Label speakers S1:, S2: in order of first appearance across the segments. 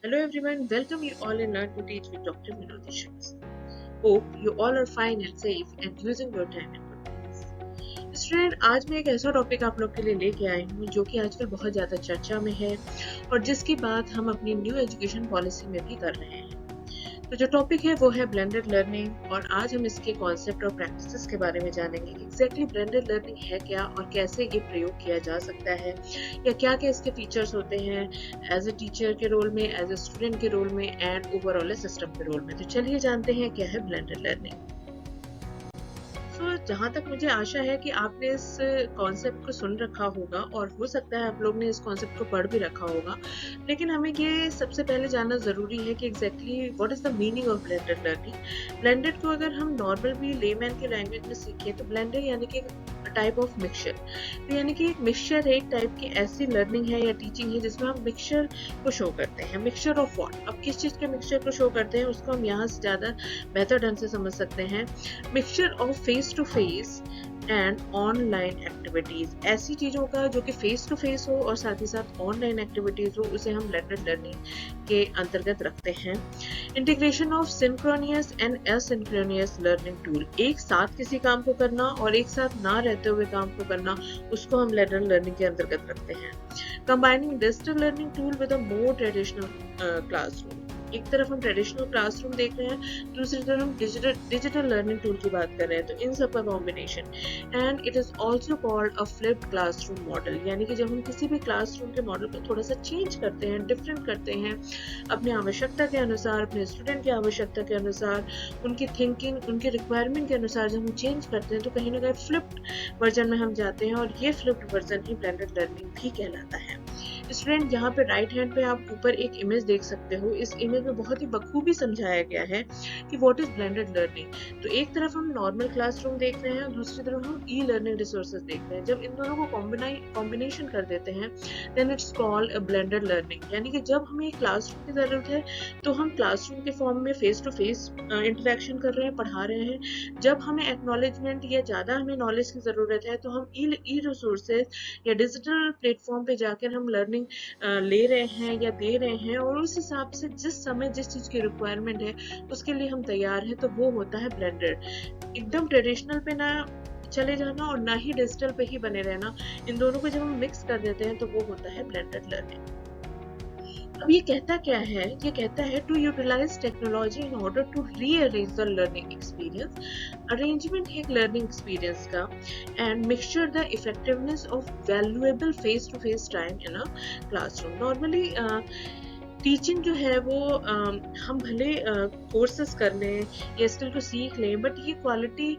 S1: Hello everyone, welcome you all in Learn to Teach with Dr. Vinod Shrivastava. Hope you all are fine and safe and using your time in good ways. Student, आज मैं एक ऐसा topic आप लोग के लिए लेके आई हूँ जो कि आजकल बहुत ज़्यादा चर्चा में है और जिसकी बात हम अपनी न्यू एजुकेशन पॉलिसी में भी कर रहे हैं। तो जो टॉपिक है वो है ब्लेंडेड लर्निंग और आज हम इसके कॉन्सेप्ट और प्रैक्टिसेस के बारे में जानेंगे। एग्जैक्टली ब्लेंडेड लर्निंग है क्या और कैसे ये प्रयोग किया जा सकता है या क्या क्या इसके फीचर्स होते हैं एज ए टीचर के रोल में, एज ए स्टूडेंट के रोल में एंड ओवरऑल सिस्टम के रोल में। तो चलिए जानते हैं क्या है ब्लेंडेड लर्निंग। जहाँ तक मुझे आशा है कि आपने इस कॉन्सेप्ट को सुन रखा होगा और हो सकता है आप लोग ने इस कॉन्सेप्ट को पढ़ भी रखा होगा, लेकिन हमें ये सबसे पहले जानना ज़रूरी है कि exactly what is the meaning of blended learning. Blended को अगर हम नॉर्मल भी लेमैन के लैंग्वेज में सीखें तो ब्लेंडेड यानी कि टाइप ऑफ मिक्सचर। तो यानी कि एक मिक्सचर है, एक टाइप की ऐसी लर्निंग है या टीचिंग है जिसमें हम मिक्सचर को शो करते हैं। Mixture of what? अब किस चीज़ के मिक्सचर को शो करते हैं उसको हम यहाँ से ज़्यादा बेहतर ढंग से समझ सकते हैं। Mixture of face to face and online activities, ऐसी चीज़ों का जो कि फेस टू फेस हो और साथ ही साथ ऑनलाइन एक्टिविटीज हो, उसे हम ब्लेंडेड लर्निंग के अंतर्गत रखते हैं। Integration of synchronous and asynchronous learning tool, एक साथ किसी काम को करना और एक साथ ना रहते हुए काम को करना, उसको हम ब्लेंडेड लर्निंग के अंतर्गत रखते हैं। Combining digital learning tool with a more traditional classroom, एक तरफ हम ट्रेडिशनल क्लासरूम देख रहे हैं, दूसरी तरफ हम डिजिटल लर्निंग टूल की बात कर रहे हैं, तो इन सब का combination. And it is also called a flipped classroom model, यानी कि जब हम किसी भी क्लासरूम के मॉडल को थोड़ा सा चेंज करते हैं, डिफरेंट करते हैं अपनी आवश्यकता के अनुसार, अपने स्टूडेंट की आवश्यकता के अनुसार, उनकी थिंकिंग, उनके रिक्वायरमेंट के अनुसार जब हम चेंज करते हैं तो कहीं ना कहीं फ्लिप्ड वर्जन में हम जाते हैं और ये फ्लिप्ड वर्जन ही ब्लेंडेड लर्निंग भी कहलाता है। स्टूडेंट, यहाँ पे राइट हैंड पे आप ऊपर एक इमेज देख सकते हो। इस इमेज में बहुत ही बखूबी समझाया गया है कि व्हाट इज ब्लेंडेड लर्निंग। तो एक तरफ हम नॉर्मल क्लासरूम देख रहे हैं और दूसरी तरफ हम ई लर्निंग रिसोर्सेज देख रहे हैं। जब इन दोनों को कॉम्बिनेशन कर देते हैं then it's called a blended learning. यानी कि जब हमें क्लासरूम की जरूरत है तो हम क्लासरूम के फॉर्म में फेस टू फेस इंटरेक्शन कर रहे हैं, पढ़ा रहे हैं। जब हमें एक्नॉलेजमेंट या ज़्यादा हमें नॉलेज की ज़रूरत है तो हम ई रिसोर्सेज या डिजिटल प्लेटफॉर्म पे जाकर हम लर्निंग ले रहे हैं या दे रहे हैं, और उस हिसाब से जिस समय जिस चीज़ की रिक्वायरमेंट है उसके लिए हम तैयार हैं, तो वो होता है ब्लेंडेड। एकदम ट्रेडिशनल पे ना चले जाना और ना ही डिजिटल पे ही बने रहना, इन दोनों को जब हम मिक्स कर देते हैं तो वो होता है ब्लेंडेड लर्निंग। अब ये कहता क्या है? ये कहता है to utilise technology in order to rearrange the learning experience. Arrangement है एक लर्निंग एक्सपीरियंस का and mixture the effectiveness of valuable face to face time in a classroom. Normally teaching जो है वो हम भले कोर्सेज कर लें या स्किल को सीख लें, बट ये क्वालिटी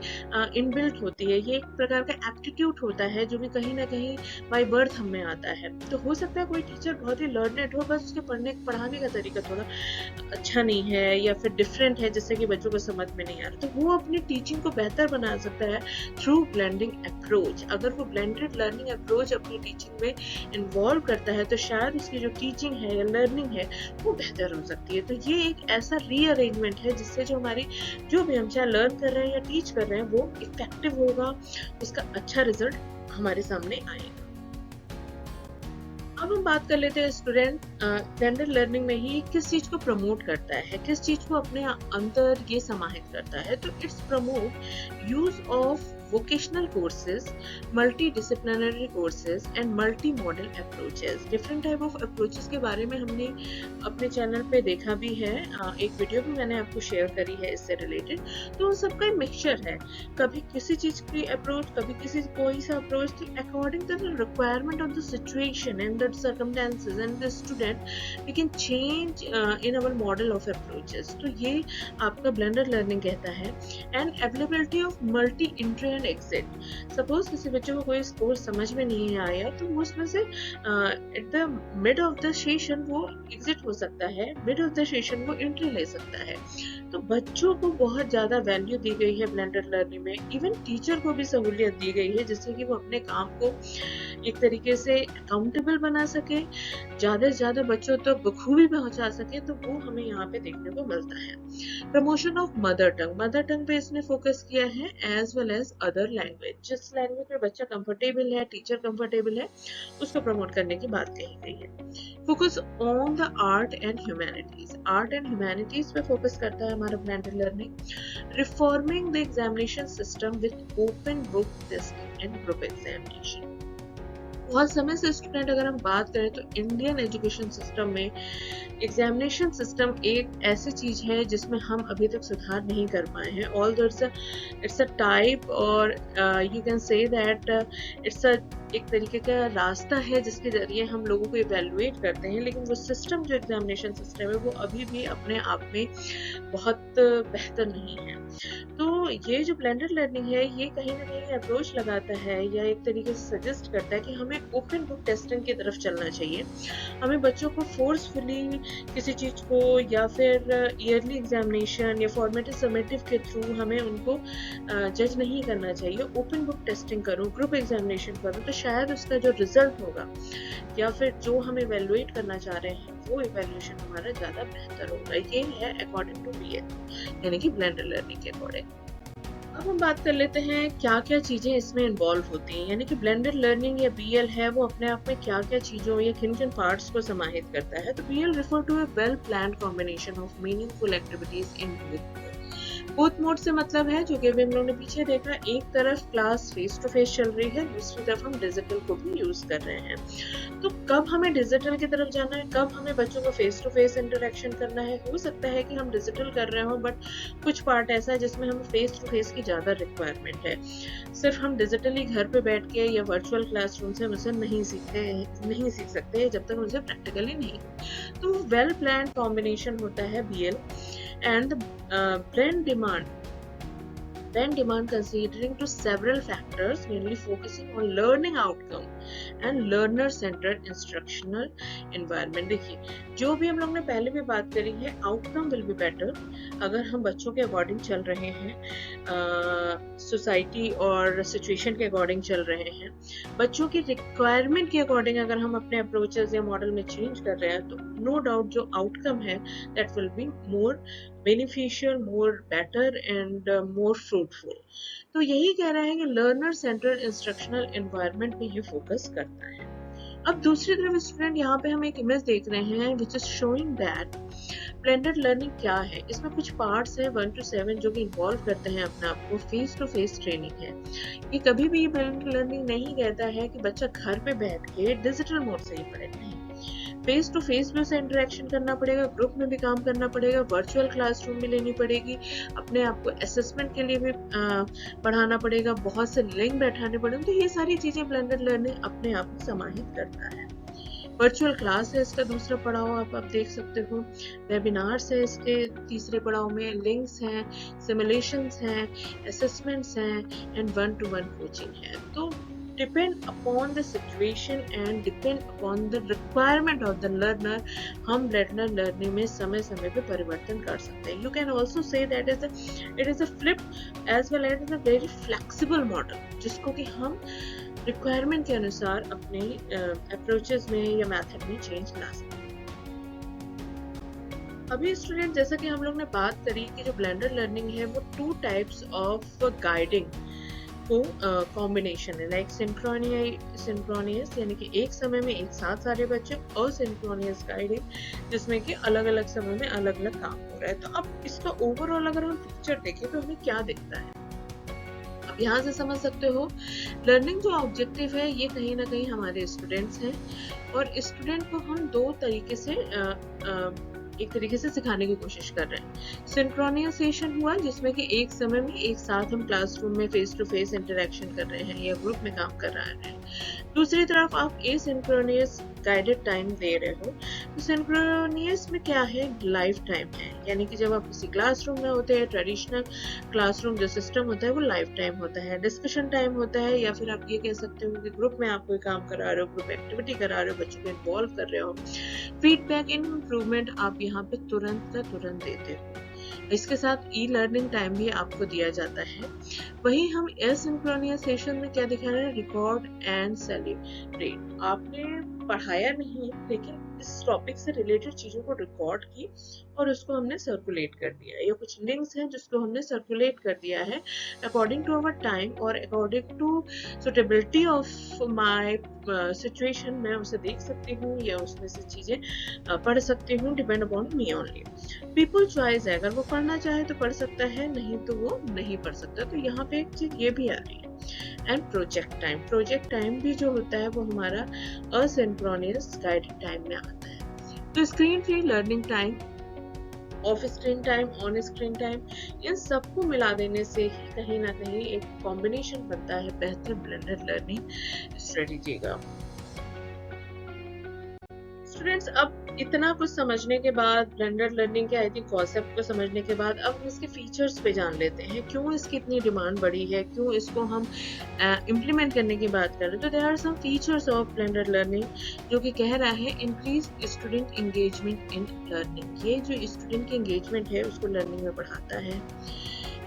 S1: इनबिल्ट होती है। ये एक प्रकार का एप्टीट्यूड होता है जो कि कहीं ना कहीं बाय बर्थ हम में आता है। तो हो सकता है कोई टीचर बहुत ही लर्नेड हो, बस उसके पढ़ाने का तरीका थोड़ा अच्छा नहीं है या फिर डिफरेंट है जिससे कि बच्चों को समझ में नहीं आ रहा, तो वो अपनी टीचिंग को बेहतर बना सकता है थ्रू ब्लेंडिंग अप्रोच। अगर वो ब्लेंडेड लर्निंग अप्रोच अपनी टीचिंग में इन्वॉल्व करता है तो शायद उसकी जो टीचिंग है या लर्निंग है वो बेहतर हो सकती है। तो ये एक ऐसा रीअरेंजमेंट है जिससे जो हमारी जो भी हम चाहे लर्न कर रहे हैं या टीच कर रहे हैं वो इफेक्टिव होगा, उसका अच्छा रिजल्ट हमारे सामने आएगा। अब हम बात कर लेते हैं स्टूडेंट, ब्लेंडेड लर्निंग में ही किस चीज को प्रमोट करता है, किस चीज को अपने अंदर ये समाहित करता है। तो it's promote use of vocational courses, multidisciplinary courses and multi-modal approaches। different type of approaches के बारे में हमने अपने चैनल पे देखा भी है, एक वीडियो भी मैंने आपको शेयर करी है इससे रिलेटेड। तो उन सबका मिक्सचर है, कभी किसी चीज की अप्रोच, कभी किसी कोई सा अप्रोच, तो according to the requirement of the situation and the circumstances and the student we can change in our model of approaches. तो ये आपका ब्लेंडेड लर्निंग कहता है। And availability of multi entry and exit, suppose किसी बच्चे को कोई course समझ में नहीं आया तो वो उसमें से at the mid of the session वो एग्जिट हो सकता है, मिड ऑफ द सेशन वो एंट्री ले सकता है। तो बच्चों को बहुत ज़्यादा वैल्यू दी गई है ब्लेंडेड लर्निंग में। इवन टीचर को भी सहूलियत दी गई है जिससे कि वो अपने काम को एक तरीके से अकाउंटेबल बना सके, ज़्यादा से ज़्यादा बच्चों तक बखूबी पहुंचा सके, तो वो हमें यहाँ पे देखने को मिलता है। प्रमोशन ऑफ मदर टंग पे इसने फोकस किया है, as well as other language. जिस लैंग्वेज में बच्चा कंफर्टेबल है, टीचर कंफर्टेबल है, उसको प्रमोट करने की बात कही गई है। Focus on the art and humanities पे फोकस करता है हमारा blended learning. Reforming the examination system with open book testing and group examination. बहुत समय से स्टूडेंट अगर हम बात करें तो इंडियन एजुकेशन सिस्टम में एग्जामिनेशन सिस्टम एक ऐसी चीज है जिसमें हम अभी तक सुधार नहीं कर पाए हैं। ऑल्दो इट्स अ टाइप, और you can say that it's a एक तरीके का रास्ता है जिसके जरिए हम लोगों को इवेलुएट करते हैं, लेकिन वो सिस्टम जो एग्जामिनेशन सिस्टम है वो अभी भी अपने आप में बहुत बेहतर नहीं है। तो ये जो ब्लेंडेड लर्निंग है ये कहीं ना कहीं अप्रोच लगाता है या एक तरीके से सजेस्ट करता है कि हमें ओपन बुक टेस्टिंग की तरफ चलना चाहिए। हमें बच्चों को फोर्सफुली किसी चीज को या फिर ईयरली एग्जामिनेशन या फॉर्मेटिव समेटिव के थ्रू हमें उनको जज नहीं करना चाहिए। ओपन बुक टेस्टिंग करो, ग्रुप एग्जामिनेशन करो, तो शायद उसका जो रिजल्ट होगा या फिर जो हम इवेलुएट करना चाह रहे हैं वो इवेल्यूएशन हमारा ज्यादा बेहतर होगा। ये है अकॉर्डिंग टू बीएल, यानी कि ब्लेंडेड लर्निंग के अकॉर्डिंग। अब हम बात कर लेते हैं क्या क्या चीजें इसमें इन्वॉल्व होती हैं, यानी कि ब्लेंडेड लर्निंग या बीएल है वो अपने आप में क्या क्या चीजों या किन किन पार्ट्स को समाहित करता है। तो BL refer to a well planned combination of meaningful activities in both mode से मतलब है जो कि अभी हम लोगों ने पीछे देखा, एक तरफ क्लास फेस टू फेस चल रही है, दूसरी तरफ हम डिजिटल को भी यूज कर रहे हैं। तो कब हमें डिजिटल की तरफ जाना है, कब हमें बच्चों को फेस टू फेस इंटरेक्शन करना है। हो सकता है कि हम डिजिटल कर रहे हो बट कुछ पार्ट ऐसा है जिसमें हमें फेस टू फेस की ज्यादा रिक्वायरमेंट है। सिर्फ हम डिजिटली घर पे बैठ के या वर्चुअल क्लासरूम से हम उसे नहीं सीख सकते जब तक उनसे प्रैक्टिकली नहीं। तो वेल प्लान्ड कॉम्बिनेशन होता है BL and the blend demand considering to several factors, mainly focusing on learning outcome and learner centered instructional environment। देखिए जो भी हम लोग ने पहले भी बात करी है, आउटकम विल बी बेटर अगर हम बच्चों के अकॉर्डिंग चल रहे हैं, सोसाइटी और सिचुएशन के अकॉर्डिंग चल रहे हैं, बच्चों की रिक्वायरमेंट के अकॉर्डिंग अगर हम अपने अप्रोचेस या मॉडल में चेंज कर रहे हैं, तो नो डाउट जो आउटकम है that will be more beneficial, more better and more fruitful. तो यही कह रहा है कि लर्नर सेंट्रल इंस्ट्रक्शनल एनवायरनमेंट पे ये फोकस करता है। अब दूसरी तरफ स्टूडेंट यहाँ पे हम एक इमेज देख रहे हैं which is showing that blended learning क्या है। इसमें कुछ पार्ट्स हैं 1 to 7 जो कि इन्वॉल्व करते हैं अपने आप को। फेस टू फेस ट्रेनिंग है, ये कभी भी ब्लेंडेड लर्निंग नहीं कहता है कि बच्चा घर पे बैठ के डिजिटल मोड से ही पढ़े, नहीं। फेस टू फेस में उसे इंटरेक्शन करना पड़ेगा, ग्रुप में भी काम करना पड़ेगा, वर्चुअल क्लासरूम भी लेनी पड़ेगी, अपने आप को असेसमेंट के लिए भी पढ़ाना पड़ेगा, बहुत से लिंक बैठाने पड़ेंगे। तो ये सारी चीजें ब्लेंडेड लर्निंग अपने आप में समाहित करता है। वर्चुअल क्लास है इसका दूसरा पड़ाव, आप देख सकते हो। वेबिनार्स है इसके तीसरे पड़ाव में, लिंक्स हैं, सिमुलेशंस हैं, असेसमेंट्स हैं एंड 1-to-1 कोचिंग है। तो depend upon the situation and depend upon the requirement of the learner, हम blended learning में समय समय पे परिवर्तन कर सकते हैं। You can also say that it is a flip as well as a very flexible model, जिसको कि हम रिक्वायरमेंट के अनुसार अपने अप्रोचेस में या मेथड में चेंज ला सकते हैं। अभी स्टूडेंट जैसा कि हम लोग ने बात करी कि जो ब्लेंडेड लर्निंग है वो 2 टाइप्स ऑफ गाइडिंग को कॉम्बिनेशन है, लाइक सिंक्रोनियस यानी कि एक समय में एक साथ सारे बच्चे, और सिंक्रोनियस गाइडिंग जिसमें कि अलग अलग समय में अलग अलग काम हो रहा है। तो अब इसका ओवरऑल अगर हम पिक्चर देखें तो हमें क्या दिखता है, अब यहाँ से समझ सकते हो लर्निंग जो ऑब्जेक्टिव है ये कहीं ना कहीं हमारे स्टूडेंट्स हैं, और स्टूडेंट को हम 2 तरीके से एक तरीके से सिखाने की कोशिश कर रहे हैं। सिंक्रोनाइजेशन हुआ जिसमें कि एक समय में एक साथ हम क्लासरूम में फेस टू फेस इंटरेक्शन कर रहे हैं या ग्रुप में काम कर रहे हैं। दूसरी तरफ आप एसिंक्रोनियस गाइडेड टाइम दे रहे हो। तो सिंक्रोनियस में क्या है, लाइव टाइम है, यानी कि जब आप किसी क्लासरूम में होते हैं, ट्रेडिशनल क्लासरूम जो सिस्टम होता है वो लाइव टाइम होता है, डिस्कशन टाइम होता है, या फिर आप ये कह सकते हो कि ग्रुप में आप कोई काम करा रहे हो, ग्रुप एक्टिविटी करा रहे हो, बच्चों को इन्वॉल्व कर रहे हो, फीडबैक इन इम्प्रूवमेंट आप यहाँ पे तुरंत का तुरंत देते हो। इसके साथ ई लर्निंग टाइम भी आपको दिया जाता है। वहीं हम एसिंक्रोनियस सेशन में क्या दिखा रहे हैं, रिकॉर्ड एंड सेलिब्रेट। आपने पढ़ाया नहीं लेकिन इस टॉपिक से रिलेटेड चीजों को रिकॉर्ड की और उसको हमने सर्कुलेट कर दिया, या कुछ लिंक्स हैं जिसको हमने सर्कुलेट कर दिया है अकॉर्डिंग टू अवर टाइम और according to suitability of my situation. मैं उसे देख सकती हूँ या उसमें से चीजें पढ़ सकती हूँ, depend upon me only. People choice है, अगर वो पढ़ना चाहे तो पढ़ सकता है, नहीं तो वो नहीं पढ़ सकता। तो यहाँ पे एक चीज ये भी आ रही है। And project time, project time भी जो होता है वो हमारा असिंक्रोनियस गाइडेड टाइम में आता है। तो screen free learning time, off screen time, on screen time, इन सबको मिला देने से ही कहीं ना कहीं एक कॉम्बिनेशन बनता है बेहतर ब्लेंडेड लर्निंग स्ट्रेटेजी का। स्टूडेंट्स, अब इतना कुछ समझने के बाद, ब्लेंडेड लर्निंग के आई थिंक कॉन्सेप्ट को समझने के बाद, अब हम इसके फीचर्स पे जान लेते हैं, क्यों इसकी इतनी डिमांड बढ़ी है, क्यों इसको हम इम्प्लीमेंट करने की बात कर रहे हैं। तो there are some features of blended learning, जो कि कह रहा है increase student engagement in learning. ये जो स्टूडेंट की एंगेजमेंट है उसको लर्निंग में बढ़ाता है।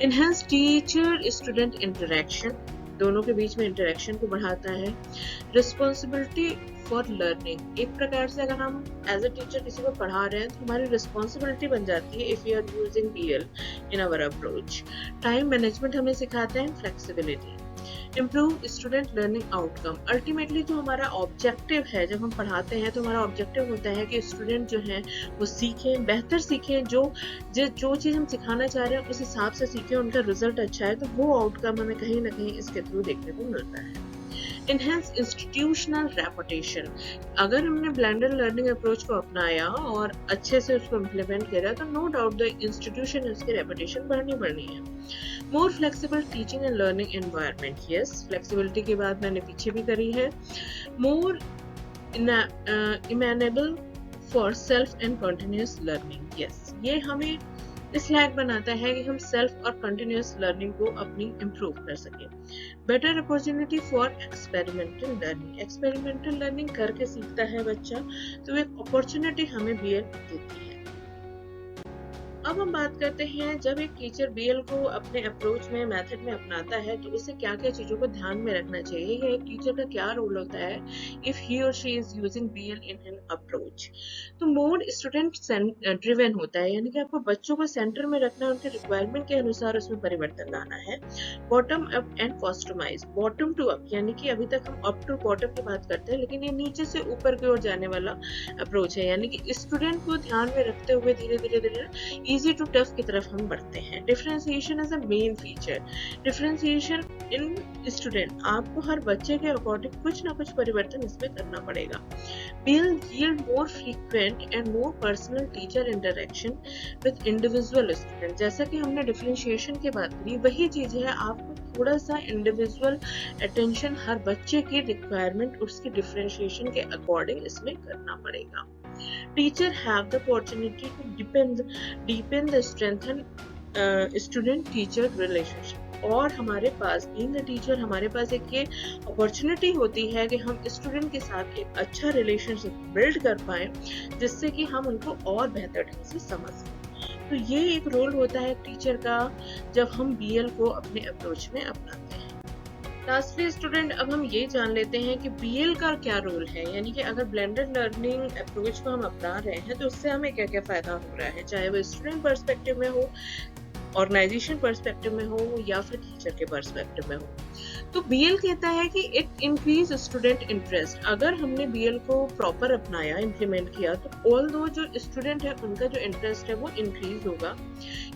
S1: एनहांस टीचर स्टूडेंट इंटरेक्शन, दोनों के बीच में इंटरेक्शन को बढ़ाता है। रिस्पॉन्सिबिलिटी फॉर लर्निंग, एक प्रकार से अगर हम एज अ टीचर किसी को पढ़ा रहे हैं तो हमारी रिस्पॉन्सिबिलिटी बन जाती है if you are using BL in our approach. Time management हमें सिखाता है, flexibility. Improve student learning outcome, ultimately जो हमारा ऑब्जेक्टिव है, जब हम पढ़ाते हैं तो हमारा ऑब्जेक्टिव होता है कि स्टूडेंट जो है वो सीखें, बेहतर सीखें, जो चीज़ हम सिखाना चाह रहे हैं उस हिसाब से सीखें, उनका रिजल्ट अच्छा है, तो वो आउटकम हमें कहीं ना कहीं इसके थ्रू देखने को मिलता है। Enhance इंस्टीट्यूशनल रेपुटेशन, अगर हमने ब्लेंडेड लर्निंग अप्रोच को अपनाया और अच्छे से उसको इम्प्लीमेंट किया तो नो डाउट द इंस्टीट्यूशन उसकी रेपुटेशन बढ़नी है। More flexible teaching and learning environment, yes, flexibility की बात मैंने पीछे भी करी है। More amenable for self and continuous learning, yes, ये हमें इस लायक बनाता है कि हम सेल्फ और कंटिन्यूअस लर्निंग को अपनी इम्प्रूव कर सके। Better opportunity for experimental learning, experimental learning करके सीखता है बच्चा, तो एक अपॉर्चुनिटी हमें बीएल देती है। अब हम बात करते हैं, जब एक टीचर बीएल को अपने अप्रोच में, मेथड में अपनाता है तो उसे क्या क्या चीजों को ध्यान में रखना चाहिए, या एक टीचर का क्या रोल होता है इफ ही और she is using BL in an approach. तो मोड स्टूडेंट ड्रिवन होता है, यानी कि आपको बच्चों को सेंटर में रखना, उनके रिक्वायरमेंट के अनुसार उसमें परिवर्तन लाना है। Bottom up and customise, bottom to up, यानी कि अभी तक हम अप टू बॉटम की बात करते हैं, लेकिन ये नीचे से ऊपर की ओर जाने वाला अप्रोच है, यानी कि स्टूडेंट को ध्यान में रखते हुए धीरे धीरे इजी टू टफ की तरफ हम बढ़ते हैं। Differentiation is a main feature, differentiation in student, आपको हर बच्चे के अकॉर्डिंग कुछ ना कुछ परिवर्तन इसमें करना पड़ेगा। Build yield more frequent and more personal teacher interaction with individual student, जैसा कि हमने डिफरेंशिएशन की बात करी, वही चीज है, आपको थोड़ा सा इंडिविजुअल अटेंशन हर बच्चे की रिक्वायरमेंट, उसकी डिफरेंशिएशन के अकॉर्डिंग इसमें करना पड़ेगा। Teacher have the opportunity to deepen the strengthen student teacher relationship, और हमारे पास बीइंग अ टीचर हमारे पास एक ये अपॉर्चुनिटी होती है कि हम स्टूडेंट के साथ एक अच्छा रिलेशनशिप बिल्ड कर पाए, जिससे कि हम उनको और बेहतर ढंग से समझ सकें। तो ये एक रोल होता है टीचर का जब हम बीएल को अपने अप्रोच में अपनाते हैं। लास्टली स्टूडेंट, अब हम ये जान लेते हैं कि बीएल का क्या रोल है, यानी कि अगर ब्लेंडेड लर्निंग अप्रोच को हम अपना रहे हैं तो उससे हमें क्या क्या फायदा हो रहा है, चाहे वो स्टूडेंट पर्सपेक्टिव में हो, ऑर्गेनाइजेशन पर्सपेक्टिव में हो, या फिर टीचर के पर्सपेक्टिव में हो। तो बीएल कहता है कि इट इंक्रीज स्टूडेंट इंटरेस्ट, अगर हमने बीएल को प्रॉपर अपनाया, इम्प्लीमेंट किया, तो ऑल दो जो स्टूडेंट है उनका जो इंटरेस्ट है वो इंक्रीज होगा।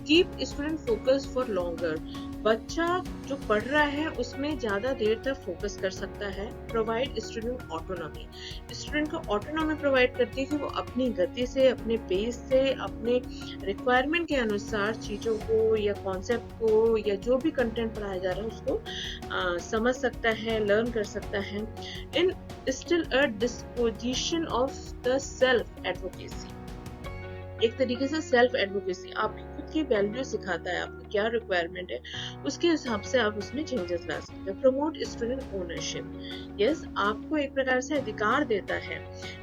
S1: Keep student focus for longer, बच्चा जो पढ़ रहा है उसमें ज्यादा देर तक फोकस कर सकता है। प्रोवाइड स्टूडेंट ऑटोनॉमी, स्टूडेंट को ऑटोनॉमी प्रोवाइड करती है कि वो अपनी गति से, अपने पेस से, अपने रिक्वायरमेंट के अनुसार चीजों को या कॉन्सेप्ट को या जो भी कंटेंट पढ़ाया जा रहा है उसको समझ सकता है, लर्न कर सकता है। In still a disposition of the self advocacy, एक तरीके से सेल्फ एडवोकेसी, आपकी खुद की वैल्यू सिखाता है, आपको क्या रिक्वायरमेंट है, उसके हिसाब से आप उसमें चेंजेस ला सकते हो। प्रमोट स्टूडेंट ओनरशिप, यस, आपको एक प्रकार से अधिकार देता है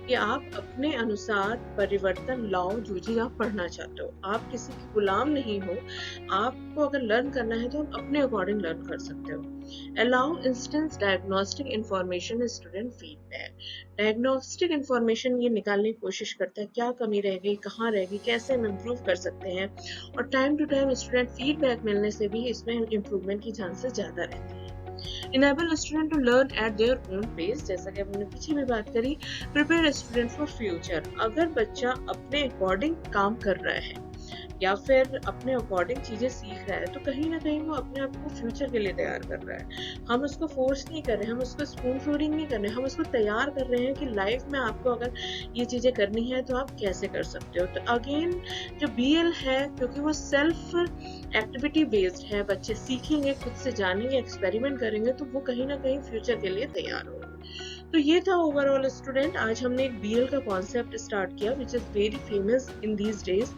S1: कि आप अपने अनुसार परिवर्तन लाओ जो चीज आप पढ़ना चाहते हो। आप किसी के गुलाम नहीं हो, आपको अगर लर्न करना है तो आप अपने अकॉर्डिंग लर्न कर सकते हो। Allow instance diagnostic information student feedback, diagnostic information ये निकालने की कोशिश करता है क्या कमी रह गई, कहाँ रह गई, कैसे हम इम्प्रूव कर सकते हैं, और time to time student feedback मिलने से भी इसमें इम्प्रूवमेंट की चांसेस ज्यादा रहती है। Enable student to learn at their own pace, जैसा कि हमने पीछे भी बात करी। प्रिपेयर स्टूडेंट फॉर फ्यूचर, अगर बच्चा अपने अकॉर्डिंग काम कर रहा है या फिर अपने अकॉर्डिंग चीजें सीख रहा है तो कहीं ना कहीं वो अपने आप को फ्यूचर के लिए तैयार कर रहा है। हम उसको फोर्स नहीं कर रहे, हम उसको स्पून फीडिंग नहीं कर रहे, हम उसको तैयार कर रहे हैं कि लाइफ में आपको अगर ये चीजें करनी है तो आप कैसे कर सकते हो। तो अगेन जो बीएल है, क्योंकि वो सेल्फ एक्टिविटी बेस्ड है, बच्चे सीखेंगे, खुद से जानेंगे, एक्सपेरिमेंट करेंगे, तो वो कहीं ना कहीं फ्यूचर के लिए तैयार होंगे। तो ये था ओवरऑल स्टूडेंट, आज हमने एक बीएल का कॉन्सेप्ट स्टार्ट किया which is very famous in these days,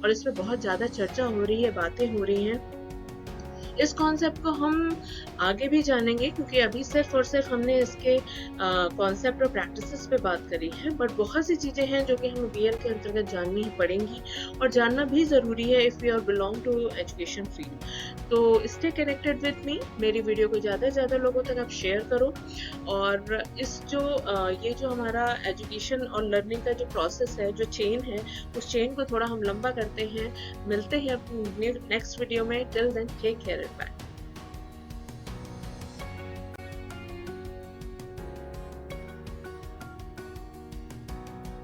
S1: और इसमें बहुत ज्यादा चर्चा हो रही है, बातें हो रही हैं। इस कॉन्सेप्ट को हम आगे भी जानेंगे, क्योंकि अभी सिर्फ और सिर्फ हमने इसके कॉन्सेप्ट और प्रैक्टिसेस पे बात करी है, बट बहुत सी चीजें हैं जो कि हमें बीएल के अंतर्गत जाननी ही पड़ेंगी, और जानना भी जरूरी है if you are belong to education field. तो स्टे कनेक्टेड विद मी, मेरी वीडियो को ज्यादा से ज्यादा लोगों तक आप शेयर करो, और इस जो ये जो हमारा एजुकेशन और लर्निंग का जो प्रोसेस है, जो चेन है, उस चेन को थोड़ा हम लंबा करते हैं। मिलते हैं अपनी नेक्स्ट वीडियो में, till then take care, bye.